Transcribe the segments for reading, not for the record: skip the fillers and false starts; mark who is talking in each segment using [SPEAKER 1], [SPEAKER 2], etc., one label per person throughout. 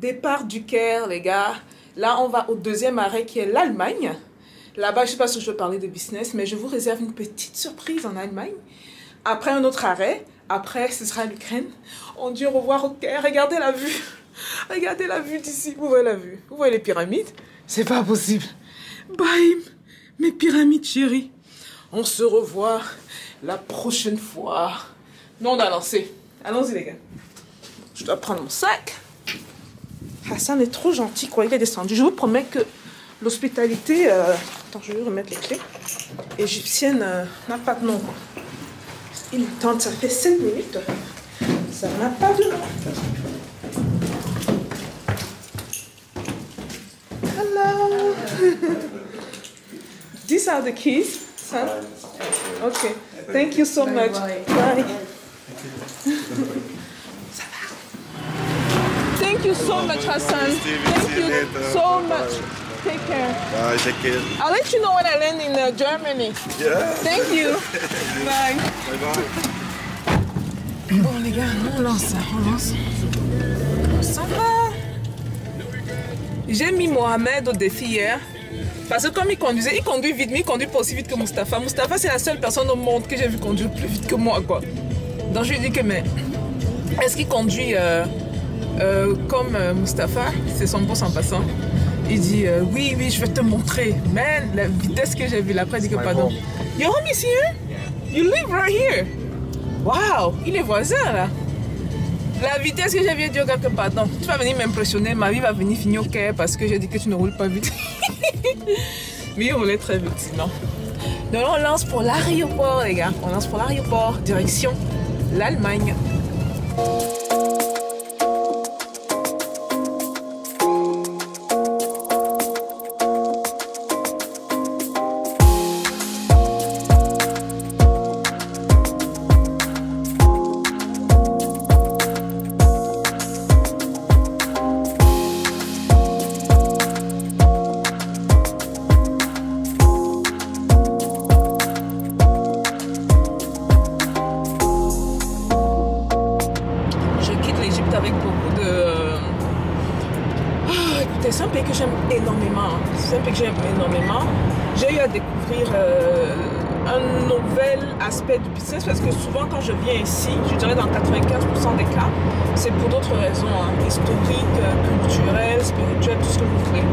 [SPEAKER 1] Départ du Caire, les gars. Là, on va au deuxième arrêt qui est l'Allemagne. Là-bas, je ne sais pas si je veux parler de business, mais je vous réserve une petite surprise en Allemagne. Après, un autre arrêt. Après, ce sera l'Ukraine. On dit au revoir au Caire. Regardez la vue. Regardez la vue d'ici. Vous voyez la vue? Vous voyez les pyramides? C'est pas possible. Bye, mes pyramides chéries. On se revoit la prochaine fois. Nous, on a lancé. Allons-y, les gars. Je dois prendre mon sac. Hassan est trop gentil, quoi. Il est descendu. Je vous promets que l'hospitalité... Attends, je vais remettre les clés. Égyptienne n'a pas de nom, quoi. Il tente, ça fait 7 minutes. Ça n'a pas de nom. Hello. These are the keys, son. Okay. Thank you so much. Bye. Ça va. Thank you so much, Hassan. Thank you so much. Take care.
[SPEAKER 2] Bye, take care.
[SPEAKER 1] I'll let you know when I land in Germany.
[SPEAKER 2] Yeah.
[SPEAKER 1] Thank you. Bye.
[SPEAKER 2] Bye bye.
[SPEAKER 1] Bon les gars, on lance. On s'en va. J'ai mis Mohamed au défi hier. Parce que comme il conduisait, il conduit vite, mais il conduit pas aussi vite que Mustapha. Mustapha, c'est la seule personne au monde que j'ai vu conduire plus vite que moi, quoi. Donc je lui ai dit que, mais est-ce qu'il conduit comme Mustapha? C'est son boss en passant. Il dit, oui, je vais te montrer. Man, la vitesse que j'ai vue là, après, il dit que pardon. Your home is here? You live right here? Wow, il est voisin là. La vitesse que j'ai vue, dire que pardon. Tu vas venir m'impressionner, ma vie va venir finir au Caire parce que j'ai dit que tu ne roules pas vite. Mais il roulait très vite sinon. Donc on lance pour l'aéroport, les gars. On lance pour l'aéroport, direction l'Allemagne. Avec beaucoup de... écoutez, c'est un pays que j'aime énormément. C'est un pays que j'aime énormément. J'ai eu à découvrir un nouvel aspect du business parce que souvent quand je viens ici, je dirais dans 95% des cas, c'est pour d'autres raisons, hein, historiques, culturelles, spirituelles, tout ce que vous voulez.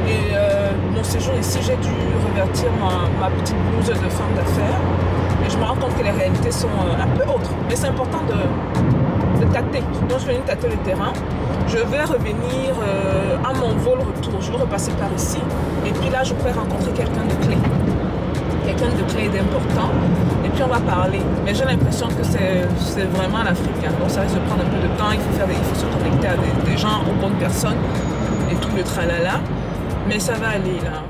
[SPEAKER 1] Et mon séjour ici, j'ai dû revertir ma petite blouse de femme d'affaires. Et je me rends compte que les réalités sont un peu autres. Mais c'est important de tâter. Donc je vais venir tâter le terrain. Je vais revenir à mon vol retour. Je vais repasser par ici. Et puis là, je pourrais rencontrer quelqu'un de clé. Quelqu'un de clé et d'important. Et puis on va parler. Mais j'ai l'impression que c'est vraiment l'Afrique. Hein. Donc ça risque de prendre un peu de temps. Il faut se connecter à des gens, aux bonnes personnes. Et tout le tralala. Mais ça va aller là.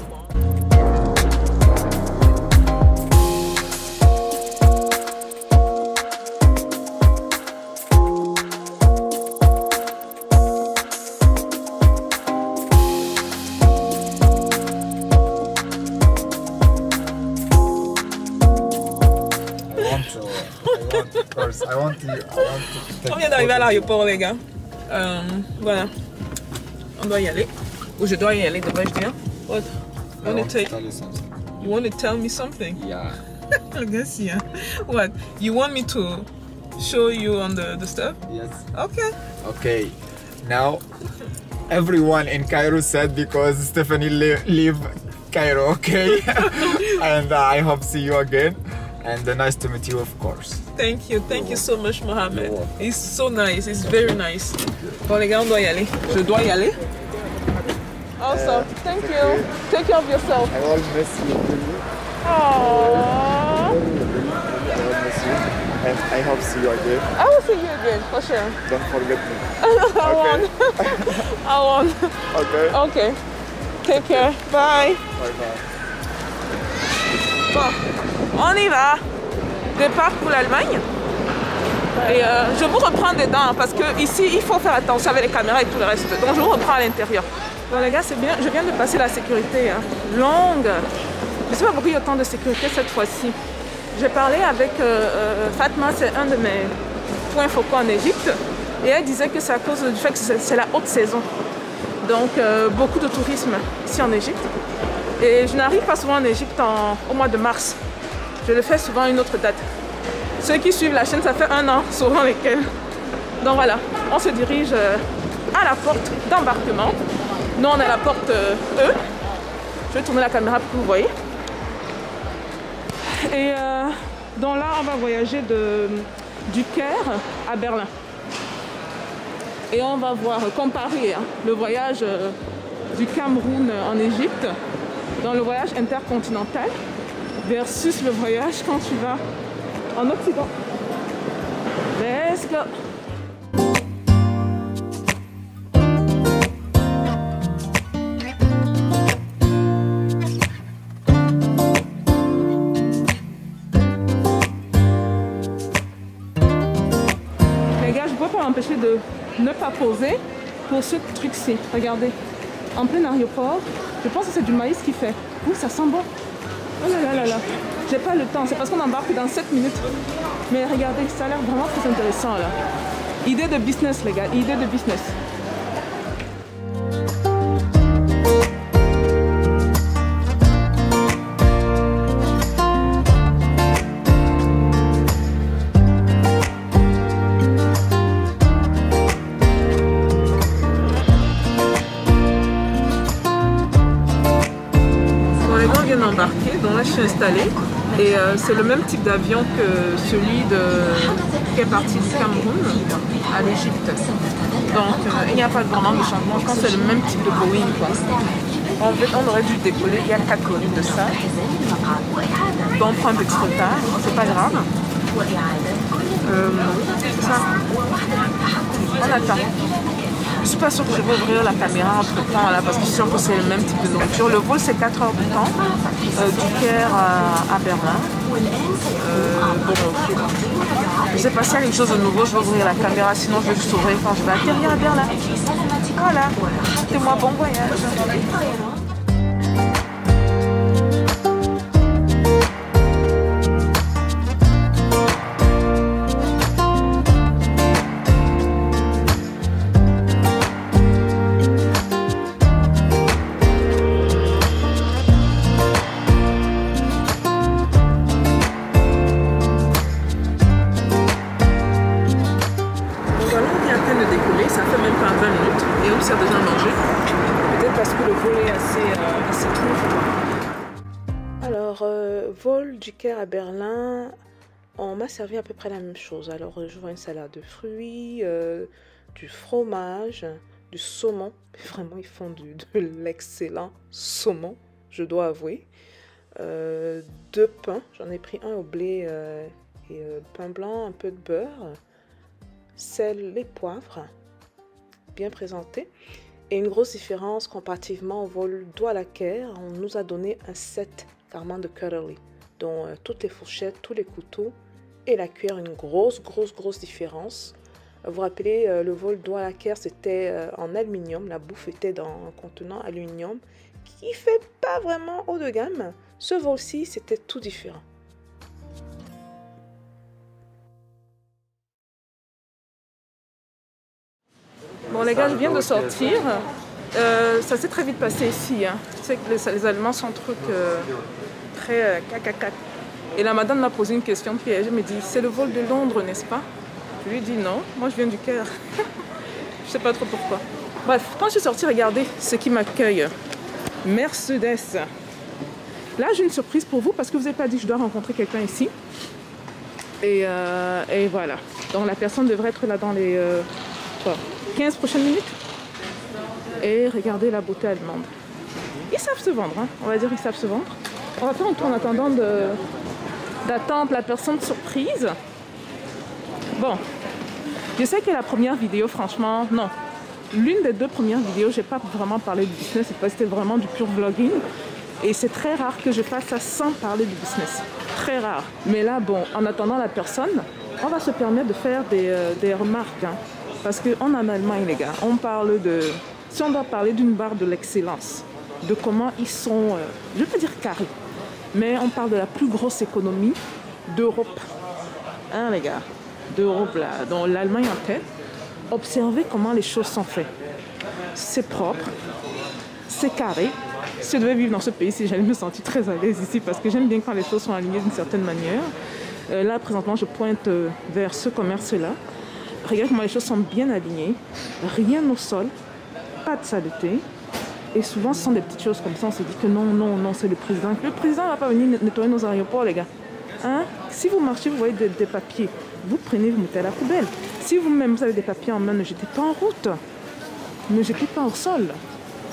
[SPEAKER 1] On vient d'arriver à l'aéroport, les gars. Voilà. On doit y aller. Ou je dois y aller, devrais-je dire. What? You want to tell me something?
[SPEAKER 2] Yeah.
[SPEAKER 1] I guess, yeah. What? You want me to show you on the stuff?
[SPEAKER 2] Yes.
[SPEAKER 1] Okay.
[SPEAKER 2] Okay. Now, everyone in Cairo said because Stephanie leave Cairo, okay? And I hope see you again. And nice to meet you, of course.
[SPEAKER 1] Thank you so much, Mohamed. It's so nice, it's very nice. Bon les gars, on doit y aller. Je dois y aller. Awesome, thank you. Take care of yourself.
[SPEAKER 2] I will miss you.
[SPEAKER 1] Aww.
[SPEAKER 2] I will miss you. And I hope see you again.
[SPEAKER 1] I will see you again, for sure.
[SPEAKER 2] Don't forget me.
[SPEAKER 1] I won't. I won't.
[SPEAKER 2] Okay.
[SPEAKER 1] Okay. Take care. Bye.
[SPEAKER 2] Bye bye.
[SPEAKER 1] Bon, on y va. Départ pour l'Allemagne. Et je vous reprends dedans parce que ici il faut faire attention avec les caméras et tout le reste. Donc je vous reprends à l'intérieur. Bon les gars, c'est bien. Je viens de passer la sécurité longue. Je ne sais pas pourquoi il y a autant de sécurité cette fois-ci. J'ai parlé avec Fatma, c'est un de mes points focaux en Égypte. Et elle disait que c'est à cause du fait que c'est la haute saison. Donc beaucoup de tourisme ici en Égypte. Et je n'arrive pas souvent en Égypte au mois de mars. Je le fais souvent à une autre date. Ceux qui suivent la chaîne, ça fait 1 an, souvent lesquels. Donc voilà, on se dirige à la porte d'embarquement. Nous, on est à la porte E. Je vais tourner la caméra pour que vous voyez. Et donc là, on va voyager du Caire à Berlin. Et on va voir, comparer le voyage du Cameroun en Égypte dans le voyage intercontinental versus le voyage quand tu vas en Occident. Let's go! Les gars, je ne peux pas m'empêcher de ne pas poser pour ce truc-ci. Regardez, en plein aéroport, je pense que c'est du maïs qui fait. Ouh, ça sent bon. Oh là là là là. J'ai pas le temps, c'est parce qu'on embarque dans 7 minutes. Mais regardez, ça a l'air vraiment très intéressant là. Idée de business les gars, idée de business. Donc là je suis installée et c'est le même type d'avion que celui qui est parti du Cameroun à l'Égypte. Donc il n'y a pas vraiment de changement, je pense que c'est le même type de Boeing quoi. En fait on aurait dû décoller il y a 4 minutes de ça. Donc on prend un petit retard, c'est pas grave. C'est ça. On attend. Je suis pas sûre que je vais ouvrir la caméra entre temps là parce que je suis sûre que c'est le même type de nourriture. Le vol c'est 4 heures de temps du Caire à Berlin. Je sais pas s'il y a quelque chose de nouveau, je vais ouvrir la caméra, sinon je vais juste ouvrir quand je vais atterrir à Berlin. Voilà, souhaitez-moi bon voyage. Vol du Caire à Berlin, on m'a servi à peu près la même chose. Alors je vois une salade de fruits, du fromage, du saumon. Vraiment ils font de l'excellent saumon, je dois avouer. 2 pains, j'en ai pris un au blé et pain blanc, un peu de beurre, sel et poivre, bien présenté. Et une grosse différence comparativement au vol Douala-Caire, on nous a donné un set carrément de cutlery, dont toutes les fourchettes, tous les couteaux et la cuillère, une grosse différence. Vous vous rappelez, le vol Douala-Caire, c'était en aluminium, la bouffe était dans un contenant aluminium qui fait pas vraiment haut de gamme. Ce vol-ci, c'était tout différent. Bon les gars, je viens de sortir. Ça s'est très vite passé ici. Hein. Tu sais que les Allemands sont très cacacac. Et la madame m'a posé une question piège. Elle me dit, c'est le vol de Londres, n'est-ce pas? Je lui ai dit non, moi je viens du Caire. Je sais pas trop pourquoi. Bref, quand je suis sortie, regardez ce qui m'accueille. Mercedes. Là, j'ai une surprise pour vous parce que vous n'avez pas dit que je dois rencontrer quelqu'un ici. Et voilà. Donc la personne devrait être là dans les 15 prochaines minutes. Et regardez la beauté allemande. Ils savent se vendre, hein. On va dire ils savent se vendre. On va faire un tour en attendant d'attendre la personne surprise. Bon, je sais que la première vidéo, franchement, non. L'une des 2 premières vidéos, j'ai pas vraiment parlé de business, c'était vraiment du pur vlogging. Et c'est très rare que je fasse ça sans parler de business. Très rare. Mais là, bon, en attendant la personne, on va se permettre de faire des remarques. Hein. Parce qu'en Allemagne, les gars, on parle de... Si on doit parler d'une barre de l'excellence, de comment ils sont, je ne veux pas dire carrés, mais on parle de la plus grosse économie d'Europe. Hein, les gars, d'Europe, là, dont l'Allemagne en tête. observer comment les choses sont faites. C'est propre, c'est carré. Si je devais vivre dans ce pays-ci, j'allais me sentir très à l'aise ici parce que j'aime bien quand les choses sont alignées d'une certaine manière. Là, présentement, je pointe vers ce commerce-là. Regarde comment les choses sont bien alignées. Rien au sol, pas de saleté. Et souvent, ce sont des petites choses comme ça. On se dit que non, non, non, c'est le président. Le président ne va pas venir nettoyer nos aéroports, les gars. Hein? Si vous marchez, vous voyez des papiers. Vous prenez, vous mettez à la poubelle. Si vous-même, vous avez des papiers en main, ne jetez pas en route. Ne jetez pas au sol.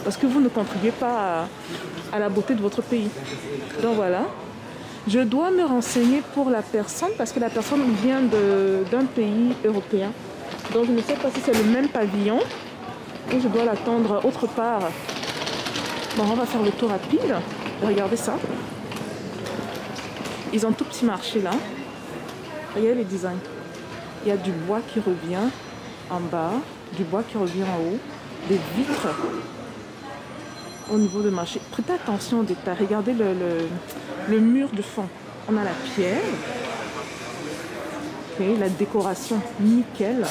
[SPEAKER 1] Parce que vous ne contribuez pas à la beauté de votre pays. Donc voilà. Je dois me renseigner pour la personne parce que la personne vient d'un pays européen. Donc je ne sais pas si c'est le même pavillon ou je dois l'attendre autre part. Bon, on va faire le tour rapide. Regardez ça. Ils ont un tout petit marché là. Regardez les designs. Il y a du bois qui revient en bas, du bois qui revient en haut, des vitres au niveau du marché. Prêtez attention aux détails. Regardez le mur de fond. On a la pierre. Okay, la décoration, nickel.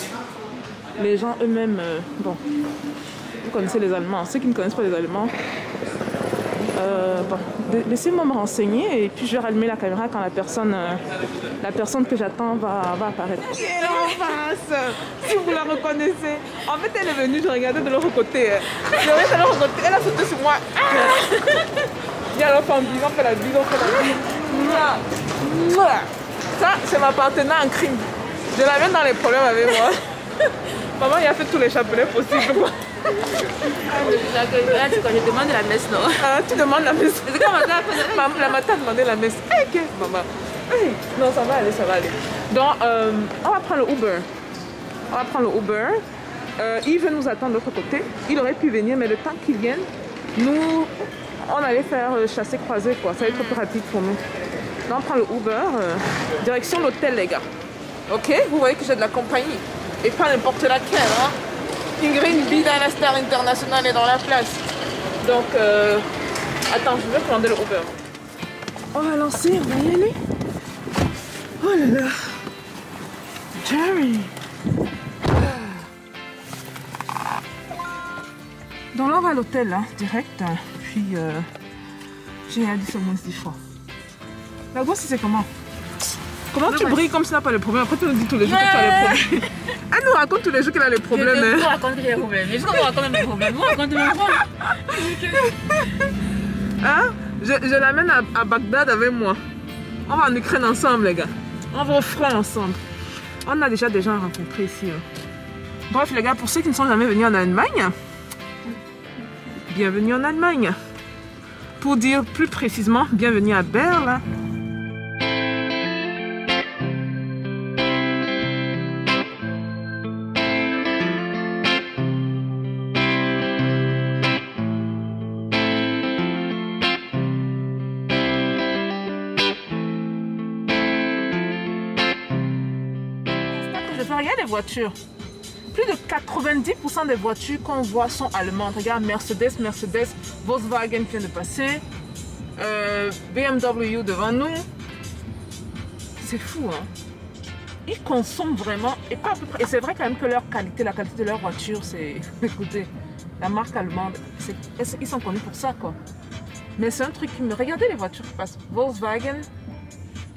[SPEAKER 1] Les gens eux-mêmes, bon, vous connaissez les Allemands. Ceux qui ne connaissent pas les Allemands, bon, laissez-moi me renseigner et puis je vais rallumer la caméra quand la personne que j'attends va apparaître. Elle est en face, si vous la reconnaissez. En fait, elle est venue, je regardais de l'autre côté. Je regardais de l'autre côté, elle a sauté sur moi. Il y a l'enfant bise, on fait la bise, on fait la bise. Ça, c'est ma partenaire en crime. Je l'amène dans les problèmes avec moi. Maman, il a fait tous les chapelets possibles. Quoi.
[SPEAKER 3] Là, je demande la messe, non?
[SPEAKER 1] Ah, tu demandes la messe. La matin a demandé la messe. Hey, okay, maman. Hey. Non, ça va aller, ça va aller. Donc, on va prendre le Uber. On va prendre le Uber. Il veut nous attendre de l'autre côté. Il aurait pu venir, mais le temps qu'il vienne, nous, on allait faire chasser-croiser, quoi. Ça va être plus rapide pour nous. Donc, on prend le Uber. Direction l'hôtel, les gars. Ok? Vous voyez que j'ai de la compagnie. Et pas n'importe laquelle, hein. Ingrid Bida, la star internationale, est dans la place. Donc, attends, je vais prendre le Uber. On va lancer, on va y aller. Oh là là. Jerry. Donc là, on va à l'hôtel, hein, direct. Puis, j'ai dit ça au moins 10 fois. La gosse, c'est comment? Comment tu brilles comme ça, pas les problèmes? Après, tu nous dis tous les jours que tu as les problèmes. Elle nous raconte tous les jours qu'elle a les problèmes.
[SPEAKER 3] Je vous raconte que j'ai des problèmes. Je vous raconte mes problèmes. Moi, raconte-moi quoi.
[SPEAKER 1] Hein? Je l'amène à Bagdad avec moi. On va en Ukraine ensemble, les gars. On va au front ensemble. On a déjà des gens rencontrés ici. Hein. Bref, les gars, pour ceux qui ne sont jamais venus en Allemagne, bienvenue en Allemagne. Pour dire plus précisément, bienvenue à Berlin. Regarde les voitures. Plus de 90% des voitures qu'on voit sont allemandes. Regarde Mercedes, Volkswagen qui vient de passer, BMW devant nous. C'est fou, hein. Ils consomment vraiment, et pas à peu près. Et c'est vrai quand même que leur qualité, la qualité de leur voiture, c'est... Écoutez, la marque allemande, ils sont connus pour ça, quoi. Mais c'est un truc qui me... Regardez les voitures qui passent. Volkswagen,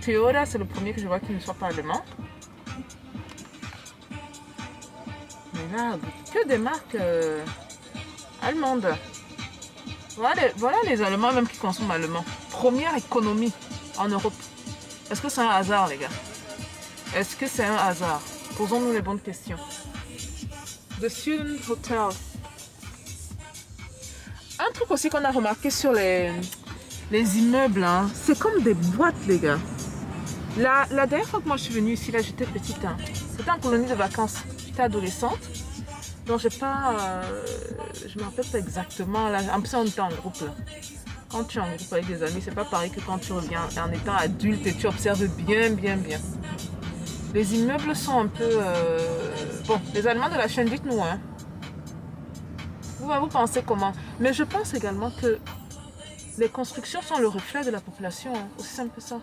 [SPEAKER 1] Toyota, c'est le premier que je vois qui ne soit pas allemand. Mais là, que des marques allemandes. Voilà les Allemands même qui consomment allemand. Première économie en Europe. Est-ce que c'est un hasard, les gars? Est-ce que c'est un hasard? Posons-nous les bonnes questions. The Student Hotel. Un truc aussi qu'on a remarqué sur les immeubles, hein, c'est comme des boîtes, les gars. La dernière fois que moi je suis venue ici, là j'étais petite, hein. C'était en colonie de vacances. J'étais adolescente. Donc j'ai pas... je me rappelle pas exactement. Là. En plus on était en groupe là. Quand tu es en groupe avec des amis, c'est pas pareil que quand tu reviens en étant adulte et tu observes bien. Les immeubles sont un peu... Bon, les Allemands de la chaîne, dites-nous, hein. Vous pensez comment? Mais je pense également que les constructions sont le reflet de la population, hein. Aussi simple que ça.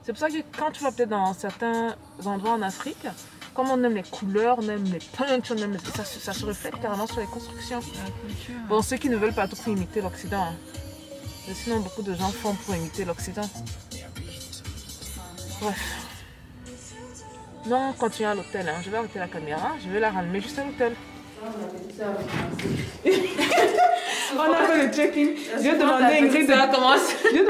[SPEAKER 1] C'est pour ça que quand tu vas peut-être dans certains endroits en Afrique, comme on aime les couleurs, on aime les peintres, on aime ça se reflète carrément sur les constructions. Bon, ceux qui ne veulent pas à tout prix imiter l'Occident. Hein. Mais sinon, beaucoup de gens font pour imiter l'Occident. Bref. Non, on continue à l'hôtel. Hein. Je vais arrêter la caméra, je vais la rallumer juste à l'hôtel. On a fait le check-in. Je vais demander à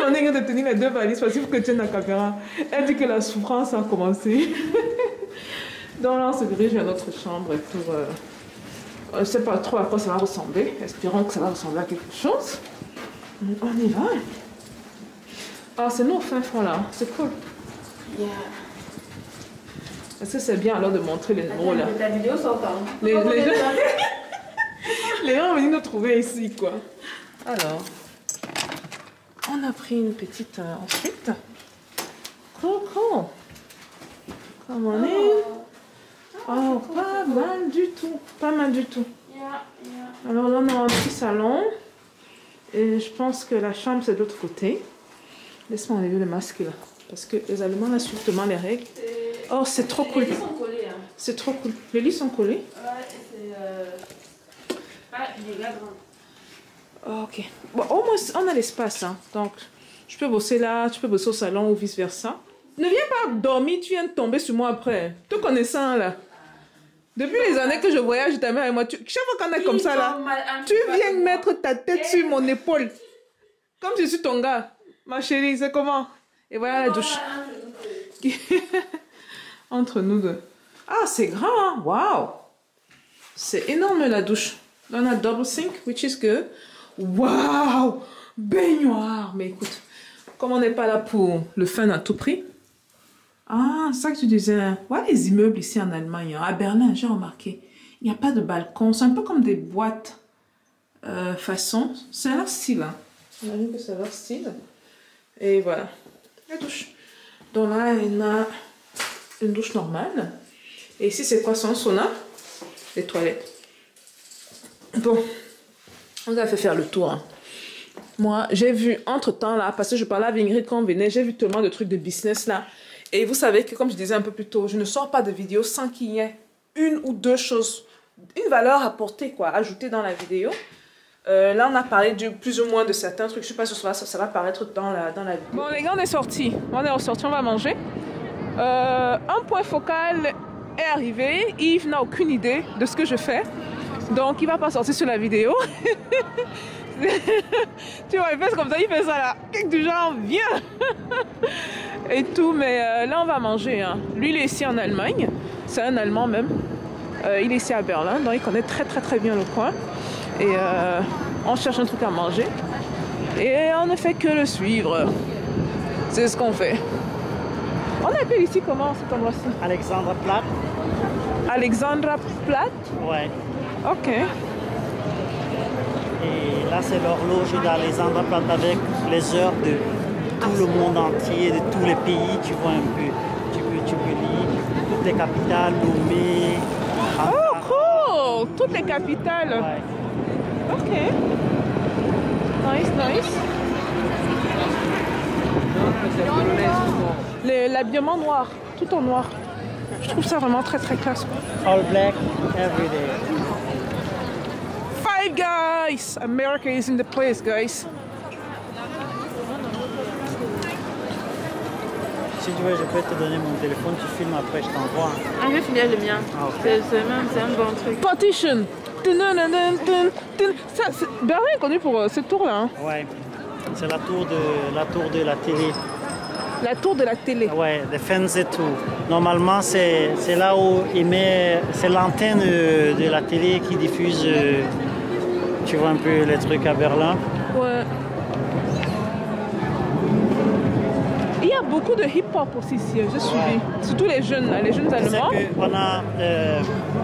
[SPEAKER 1] Ingrid de tenir les deux valises parce qu'il faut que tu tiennes la caméra. Elle dit que la souffrance a commencé. Donc là, on se dirige vers notre chambre pour... je ne sais pas trop à quoi ça va ressembler. Espérons que ça va ressembler à quelque chose. On y va. Ah, c'est nous au fin fond là. C'est cool. Yeah. Est-ce que c'est bien alors de montrer les numéros là?
[SPEAKER 3] Ta vidéo sort quand?
[SPEAKER 1] Les gens sont venus nous trouver ici quoi. Alors, on a pris une petite ensuite. Coco. Come on in. Oh, pas mal du tout. Pas mal du tout. Alors là, on a un petit salon. Et je pense que la chambre c'est de l'autre côté. Laisse-moi enlever le masque là. Parce que les Allemands là suivent tellement les règles. Oh, c'est trop cool.
[SPEAKER 3] Les lits sont collés. Hein.
[SPEAKER 1] C'est trop cool. Les lits sont collés?
[SPEAKER 3] Ouais, c'est... Ah, il est grand.
[SPEAKER 1] Oh, ok. Bon, au moins, on a l'espace. Hein. Donc, je peux bosser là, tu peux bosser au salon ou vice-versa. Ne viens pas dormir, tu viens de tomber sur moi après. Te connaissant là. Depuis les années que je voyage, ta mère et moi, chaque fois qu'on est comme ça là, tu viens mettre ta tête sur mon épaule. Comme je suis ton gars. Ma chérie, c'est comment? Et voilà la douche. Entre nous deux. Ah, c'est grand, hein? Wow! C'est énorme la douche. On a double sink, which is good. Wow! Baignoire! Mais écoute, comme on n'est pas là pour le fun à tout prix. Ah, c'est ça que tu disais. Ouais, les immeubles ici en Allemagne, à Berlin, j'ai remarqué. Il n'y a pas de balcon. C'est un peu comme des boîtes façon. C'est leur style. Hein. J'imagine que c'est leur style. Et voilà. La douche. Donc là, il y a une douche normale. Et ici, c'est quoi? C'est un sauna. Les toilettes. Bon. On a fait faire le tour. Hein. Moi, j'ai vu entre-temps là, parce que je parlais à Ingrid quand on venait, j'ai vu tellement de trucs de business là. Et vous savez que, comme je disais un peu plus tôt, je ne sors pas de vidéo sans qu'il y ait une ou deux choses, une valeur apportée, quoi, ajoutée dans la vidéo. Là, on a parlé de plus ou moins de certains trucs. Je ne sais pas si ça va apparaître dans la vidéo. Bon, les gars, on est sortis. On est ressortis, on va manger. Un point focal est arrivé. Yves n'a aucune idée de ce que je fais. Donc, il ne va pas sortir sur la vidéo. Tu vois, il fait comme ça, il fait ça là. Quelque du genre, viens. Et tout, mais là, on va manger. Hein. Lui, il est ici en Allemagne. C'est un Allemand même. Il est ici à Berlin, donc il connaît très bien le coin. Et on cherche un truc à manger. Et on ne fait que le suivre. C'est ce qu'on fait. On appelle ici comment cet endroit-ci?
[SPEAKER 4] Alexanderplatz.
[SPEAKER 1] Alexanderplatz?
[SPEAKER 4] Ouais.
[SPEAKER 1] Ok.
[SPEAKER 4] Et là, c'est l'horloge d'Alexanderplatz avec les heures de tout le monde entier, de tous les pays. Tu vois un peu. Tu peux lire toutes les capitales, Lomé.
[SPEAKER 1] Oh, cool! Toutes les capitales.
[SPEAKER 4] Ouais.
[SPEAKER 1] Ok. Nice. L'habillement noir, tout en noir. Je trouve ça vraiment très classe.
[SPEAKER 4] All black, every day.
[SPEAKER 1] Five Guys! America is in the place, guys.
[SPEAKER 4] Si tu veux, je peux te donner mon téléphone, tu filmes après, je t'envoie.
[SPEAKER 3] Ah, je vais finir le mien.
[SPEAKER 4] Ah, okay.
[SPEAKER 3] C'est un bon truc.
[SPEAKER 1] Partition! Ça, Berlin est connu pour cette tour-là. Hein.
[SPEAKER 4] Ouais, c'est la tour de la télé.
[SPEAKER 1] La tour de la télé.
[SPEAKER 4] Ouais, de Fernsehturm. Normalement, c'est là où il met, c'est l'antenne de la télé qui diffuse, tu vois un peu les trucs à Berlin.
[SPEAKER 1] Ouais. Il y a beaucoup de hip-hop aussi ici, j'ai suivi. Surtout les jeunes Allemands.
[SPEAKER 4] On a,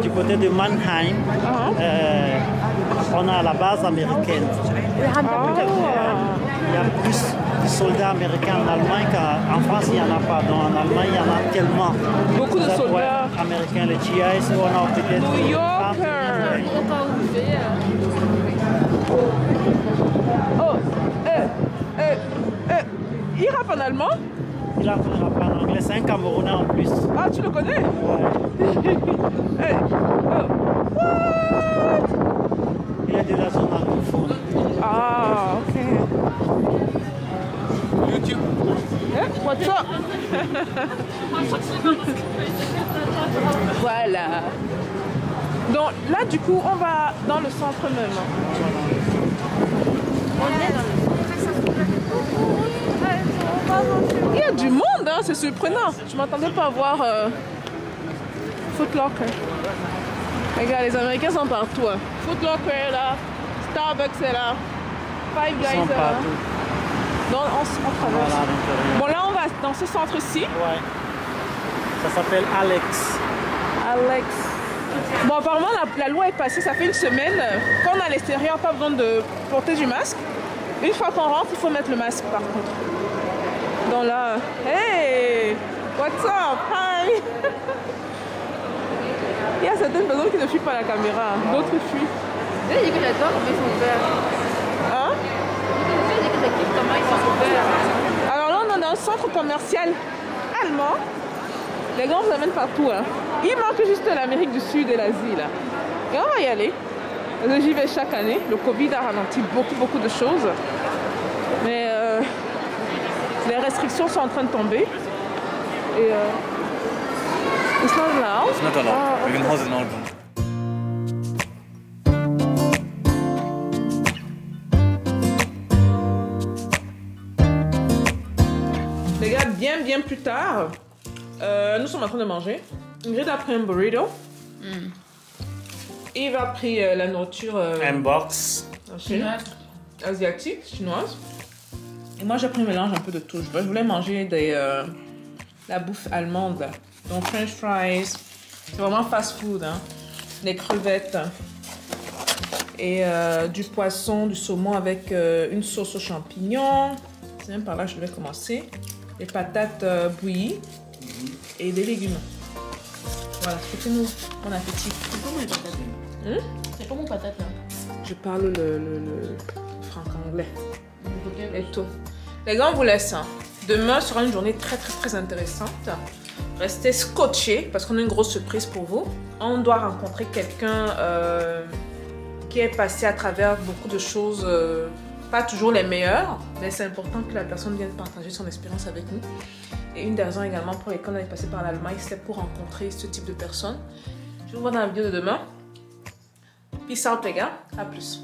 [SPEAKER 4] du côté de Mannheim, on a la base américaine. Il y a plus de soldats américains en Allemagne qu'en France, il n'y en a pas. Donc en Allemagne, il y en a tellement.
[SPEAKER 1] Beaucoup de soldats
[SPEAKER 4] américains, les GIs, on a peut-être...
[SPEAKER 1] New Yorker. Oh, il rappe en allemand?
[SPEAKER 4] Il rappe en anglais, c'est un Camerounais en plus.
[SPEAKER 1] Ah, tu le connais?
[SPEAKER 4] Ouais.
[SPEAKER 1] Hey. Oh. What?
[SPEAKER 4] Il y a de la zone anglophone.
[SPEAKER 1] Ah, ok.
[SPEAKER 2] YouTube.
[SPEAKER 1] Eh, what's up? Voilà. Donc là, du coup, on va dans le centre même. Il y a du monde, hein, c'est surprenant. Je m'attendais pas à voir Foot Locker. Regarde, les Américains sont partout. Hein. Foot Locker est là, Starbucks est là, Five Guys
[SPEAKER 4] Ils sont
[SPEAKER 1] est là.
[SPEAKER 4] partout.
[SPEAKER 1] Donc on traverse.
[SPEAKER 4] Voilà, à l'intérieur.
[SPEAKER 1] Bon, là, on va dans ce centre-ci.
[SPEAKER 4] Ouais. Ça s'appelle Alex.
[SPEAKER 1] Alex. Bon, apparemment, la loi est passée, ça fait une semaine. Quand on est à l'extérieur, pas besoin de porter du masque. Une fois qu'on rentre, il faut mettre le masque par contre. Donc là, hey, what's up? Hi. Il y a certaines personnes qui ne fuient pas la caméra, d'autres fuient.
[SPEAKER 3] J'ai dit que j'adore comment ils sont ouverts.
[SPEAKER 1] Hein?
[SPEAKER 3] J'ai dit que je kiffe comment ils sont ouverts.
[SPEAKER 1] Alors là, on est dans un centre commercial allemand. Les gars, on vous amène partout. Hein. Il manque juste l'Amérique du Sud et l'Asie. Là. Et on va y aller. J'y vais chaque année. Le Covid a ralenti beaucoup de choses. Mais les restrictions sont en train de tomber. Et it's not allowed.
[SPEAKER 5] It's not allowed.
[SPEAKER 1] Ah,
[SPEAKER 5] We can hold it now.
[SPEAKER 1] Les gars, bien plus tard, nous sommes en train de manger. Ingrid a pris un burrito. Yves a pris la nourriture
[SPEAKER 4] Inbox.
[SPEAKER 1] asiatique, chinoise. Et moi, j'ai pris un mélange un peu de tout. Je voulais manger la bouffe allemande. Donc, french fries. C'est vraiment fast food. Hein. Des crevettes. Et du poisson, du saumon avec une sauce aux champignons. C'est même par là que je devais commencer. Des patates bouillies. Et des légumes. Voilà, faites-nous bon appétit.
[SPEAKER 3] C'est pas mon patate. C'est pas mon patate là.
[SPEAKER 1] Je parle le franc-anglais. Et tout. Les gars, on vous laisse. Hein. Demain sera une journée très intéressante. Restez scotchés parce qu'on a une grosse surprise pour vous. On doit rencontrer quelqu'un qui est passé à travers beaucoup de choses, pas toujours les meilleures, mais c'est important que la personne vienne partager son expérience avec nous. Et une des raisons également pour lesquelles on est passé par l'Allemagne, c'est pour rencontrer ce type de personnes. Je vous vois dans la vidéo de demain. Peace out les gars, à plus.